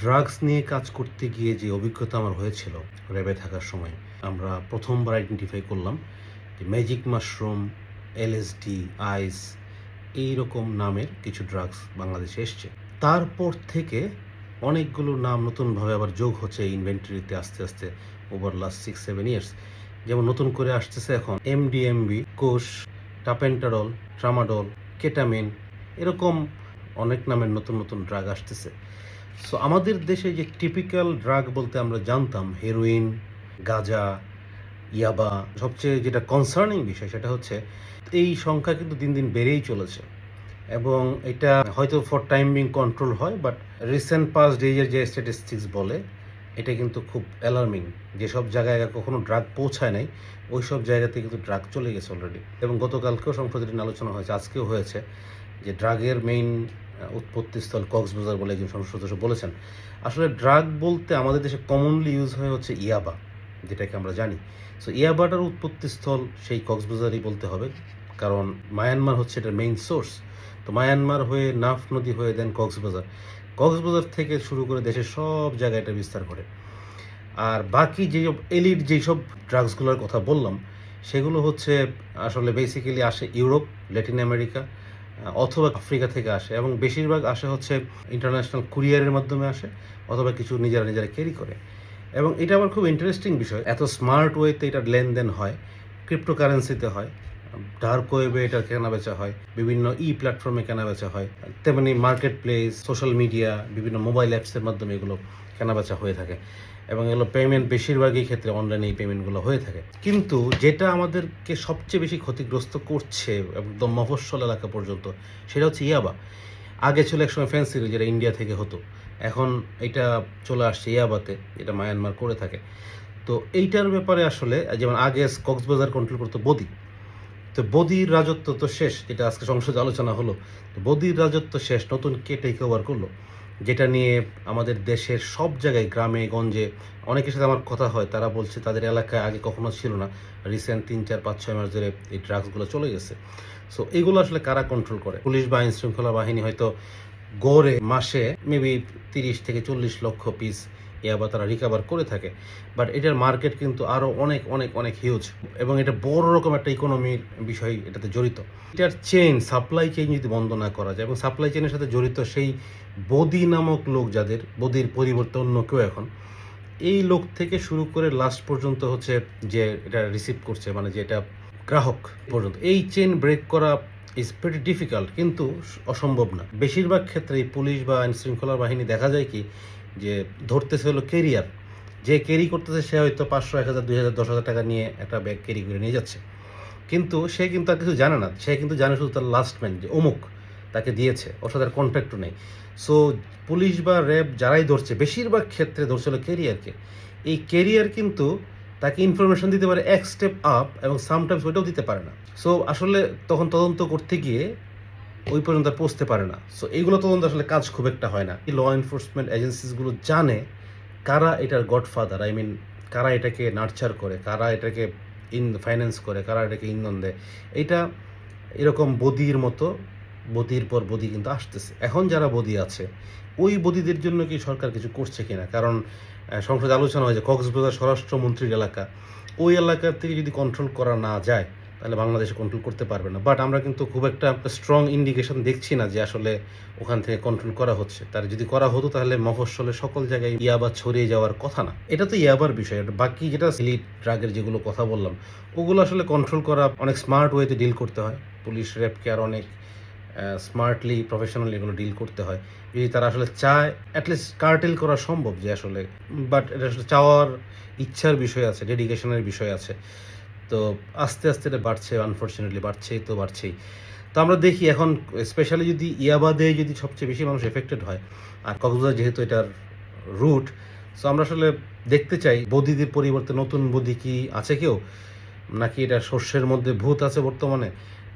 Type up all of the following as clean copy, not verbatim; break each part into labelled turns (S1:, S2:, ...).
S1: Drugs নিয়ে কাজ করতে গিয়ে যে অভিজ্ঞতা আমার হয়েছিল র্যাবে থাকার সময়, আমরা প্রথমবার আইডেন্টিফাই করলাম যে ম্যাজিক মাশরুম, এলএসডি, আইস এইরকম নামের কিছু ড্রাগস বাংলাদেশে এসছে। তারপর থেকে অনেকগুলো নাম নতুনভাবে আবার যোগ হচ্ছে এই ইনভেন্টরিতে আস্তে আস্তে ওভার লাস্ট 6-7 ইয়ার্স। যেমন নতুন করে আসতেছে এখন এমডিএমবি, কোষ, টাপেন্টারল, ট্রামাডল, কেটামিন, এরকম অনেক নামের নতুন নতুন ড্রাগ আসতেছে। সো আমাদের দেশে যে টিপিক্যাল ড্রাগ বলতে আমরা জানতাম হেরোইন, গাঁজা, ইয়াবা, সবচেয়ে যেটা কনসার্নিং বিষয় সেটা হচ্ছে এই সংখ্যা কিন্তু দিন দিন বেড়েই চলেছে এবং এটা হয়তো ফর টাইম বিং কন্ট্রোল হয়, বাট রিসেন্ট পাস্ট ডেজের যে স্ট্যাটিস্টিক্স বলে এটা কিন্তু খুব অ্যালার্মিং। যেসব জায়গায় কখনো ড্রাগ পৌঁছায় নাই ওই সব জায়গাতে কিন্তু ড্রাগ চলে গেছে অলরেডি। এবং গতকালকেও সংসদে আলোচনা হয়েছে, আজকেও হয়েছে, যে ড্রাগের মেইন উৎপত্তিস্থল কক্সবাজার বলে একজন সংসদ সদস্য বলেছেন। আসলে ড্রাগ বলতে আমাদের দেশে কমনলি ইউজ হয় হচ্ছে ইয়াবা, যেটাকে আমরা জানি। সো ইয়াবাটার উৎপত্তিস্থল সেই কক্সবাজারই বলতে হবে, কারণ মায়ানমার হচ্ছে এটার মেইন সোর্স। তো মায়ানমার হয়ে নাফ নদী হয়ে দেন কক্সবাজার, কক্সবাজার থেকে শুরু করে দেশের সব জায়গায় এটা বিস্তার করে। আর বাকি যেসব এলিট যেসব ড্রাগসগুলোর কথা বললাম সেগুলো হচ্ছে আসলে বেসিক্যালি আসে ইউরোপ, ল্যাটিন আমেরিকা অথবা আফ্রিকা থেকে আসে, এবং বেশিরভাগ আসে হচ্ছে ইন্টারন্যাশনাল কুরিয়ারের মাধ্যমে আসে অথবা কিছু নিজেরা নিজেরা ক্যারি করে। এবং এটা আবার খুব ইন্টারেস্টিং বিষয়, এত স্মার্ট ওয়েতে এটার লেনদেন হয়, ক্রিপ্টোকারেন্সিতে হয়, ডার্ক ওয়েবে এটার কেনাবেচা হয়, বিভিন্ন প্ল্যাটফর্মে কেনাবেচা হয়, তেমনি মার্কেট প্লেস, সোশ্যাল মিডিয়া, বিভিন্ন মোবাইল অ্যাপসের মাধ্যমে এগুলো কেনাবেচা হয়ে থাকে। এবং এগুলো পেমেন্ট বেশিরভাগই ক্ষেত্রে অনলাইনে এই পেমেন্টগুলো হয়ে থাকে। কিন্তু যেটা আমাদেরকে সবচেয়ে বেশি ক্ষতিগ্রস্ত করছে একদম মফস্বল এলাকা পর্যন্ত, সেটা হচ্ছে ইয়াবা। আগে ছিল একসময় ফ্যান্সি, যেটা ইন্ডিয়া থেকে হতো, এখন এটা চলে আসছে ইয়াবাতে, যেটা মায়ানমার করে থাকে। তো এইটার ব্যাপারে আসলে যেমন আগে কক্সবাজার কন্ট্রোল করতো বদি, তো বদির রাজত্ব তো শেষ, যেটা আজকে সংসদে আলোচনা হলো। তো বদির রাজত্ব শেষ, নতুন কে টেক ওভার করলো, যেটা নিয়ে আমাদের দেশের সব জায়গায় গ্রামে গঞ্জে অনেকের সাথে আমার কথা হয়, তারা বলছে তাদের এলাকায় আগে কখনো ছিল না, রিসেন্ট 3-4-5-6 মাস ধরে এই ড্রাগসগুলো চলে গেছে। সো এগুলো আসলে কারা কন্ট্রোল করে? পুলিশ বা আইন শৃঙ্খলা বাহিনী হয়তো গড়ে মাসে মেবি 30 থেকে 40 লক্ষ পিস ইয়াবা তারা রিকভার করে থাকে, বাট এটার মার্কেট কিন্তু আরও অনেক অনেক অনেক হিউজ, এবং এটা বড় রকম একটা ইকোনমির বিষয় এটাতে জড়িত। এটার চেইন, সাপ্লাই চেইন যদি বন্ধ না করা যায়, এবং সাপ্লাই চেইনের সাথে জড়িত সেই বদি নামক লোক, যাদের বদির পরিবর্তে অন্য কেউ এখন, এই লোক থেকে শুরু করে লাস্ট পর্যন্ত হচ্ছে যে এটা রিসিভ করছে, মানে যে এটা গ্রাহক পর্যন্ত, এই চেইন ব্রেক করা ইজ প্রিটি ডিফিকাল্ট, কিন্তু অসম্ভব না। বেশিরভাগ ক্ষেত্রেই পুলিশ বা আইন শৃঙ্খলা বাহিনী দেখা যায় কি যে ধরতেছে হলো কেরিয়ার, যে ক্যারি করতেছে সে হয়তো 500, 1000, 2000, 10,000 টাকা নিয়ে একটা ব্যাগ ক্যারি করে নিয়ে যাচ্ছে, কিন্তু সে কিন্তু আর কিছু জানে না। সে কিন্তু জানে শুধু তার লাস্ট ম্যান যে অমুক তাকে দিয়েছে, ওর সাথে কন্ট্যাক্টও নেই। সো পুলিশ বা র্যাব যারাই ধরছে, বেশিরভাগ ক্ষেত্রে ধরছে হলো কেরিয়ারকে। এই কেরিয়ার কিন্তু তাকে ইনফরমেশন দিতে পারে এক স্টেপ আপ, এবং সামটাইমস ওইটাও দিতে পারে না। সো আসলে তখন তদন্ত করতে গিয়ে ওই পর্যন্ত আর পৌঁছতে পারে না। সো এইগুলো তদন্ত আসলে কাজ খুব একটা হয় না। ল এনফোর্সমেন্ট এজেন্সিসগুলো জানে কারা এটার গডফাদার, আই মিন কারা এটাকে নার্চার করে, কারা এটাকে ফাইন্যান্স করে, কারা এটাকে ইন্ধন দেয়। এটা এরকম বদির মতো বদির পর বদি কিন্তু আসতেছে। এখন যারা বদি আছে ওই বদিদের জন্য কি সরকার কিছু করছে কিনা? কারণ সংসদে আলোচনা হয় যে কক্সবাজার স্বরাষ্ট্রমন্ত্রীর এলাকা, ওই এলাকা থেকে যদি কন্ট্রোল করা না যায় তাহলে বাংলাদেশে কন্ট্রোল করতে পারবে না। বাট আমরা কিন্তু খুব একটা স্ট্রং ইন্ডিকেশন দেখছি না যে আসলে ওখান থেকে কন্ট্রোল করা হচ্ছে। তার যদি করা হতো তাহলে মফস্বলে সকল জায়গায় ইয়াবা ছড়িয়ে যাওয়ার কথা না। এটা তো ইয়াবার বিষয়। বাকি যেটা সিলিট ড্রাগের যেগুলো কথা বললাম, ওগুলো আসলে কন্ট্রোল করা অনেক স্মার্ট ওয়েতে ডিল করতে হয়। পুলিশ র্যাবকে আর অনেক স্মার্টলি প্রফেশনালি এগুলো ডিল করতে হয়। যদি তারা আসলে চায় অ্যাটলিস্ট কার্টেল করা সম্ভব যে আসলে, বাট এটা আসলে চাওয়ার ইচ্ছার বিষয় আছে, ডেডিকেশনের বিষয় আছে। তো আস্তে আস্তে এটা বাড়ছে, আনফর্চুনেটলি বাড়ছেই তো বাড়ছেই। তো আমরা দেখি এখন স্পেশালি যদি ইয়াবাদে যদি সবচেয়ে বেশি মানুষ এফেক্টেড হয়, আর কক্সবাজার যেহেতু এটার রুট, সো আমরা আসলে দেখতে চাই বদিদের পরিবর্তে নতুন বদি কি আছে কেউ, নাকি এটা শস্যের মধ্যে ভূত আছে বর্তমানে,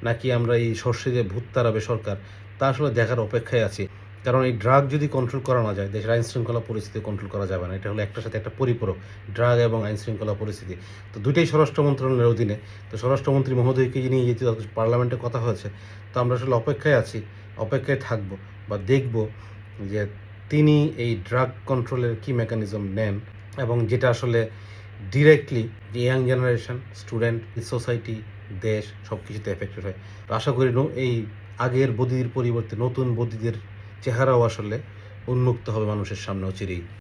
S1: নাকি আমরা এই শস্যে যে ভূত তাড়াবে সরকার, তা আসলে দেখার অপেক্ষায় আছি। কারণ এই ড্রাগ যদি কন্ট্রোল করা না যায়, দেশের আইন শৃঙ্খলা পরিস্থিতি কন্ট্রোল করা যাবে না। এটা হলো একটার সাথে একটা পরিপূরক, ড্রাগ এবং আইন শৃঙ্খলা পরিস্থিতি। তো দুইটাই স্বরাষ্ট্র মন্ত্রণালয়ের অধীনে। তো স্বরাষ্ট্রমন্ত্রী মহোদয়কে নিয়ে যেহেতু পার্লামেন্টে কথা হয়েছে, তো আমরা আসলে অপেক্ষায় আছি, অপেক্ষায় থাকবো বা দেখব যে তিনি এই ড্রাগ কন্ট্রোলের কি মেকানিজম নেন এবং যেটা আসলে directly young generation, student, society, দেশ সব কিছুতে এফেক্টেড হয়। তো আশা করি এই আগের বদির পরিবর্তে নতুন বদিদের চেহারাও আসলে উন্মুক্ত হবে মানুষের সামনে অচিরেই।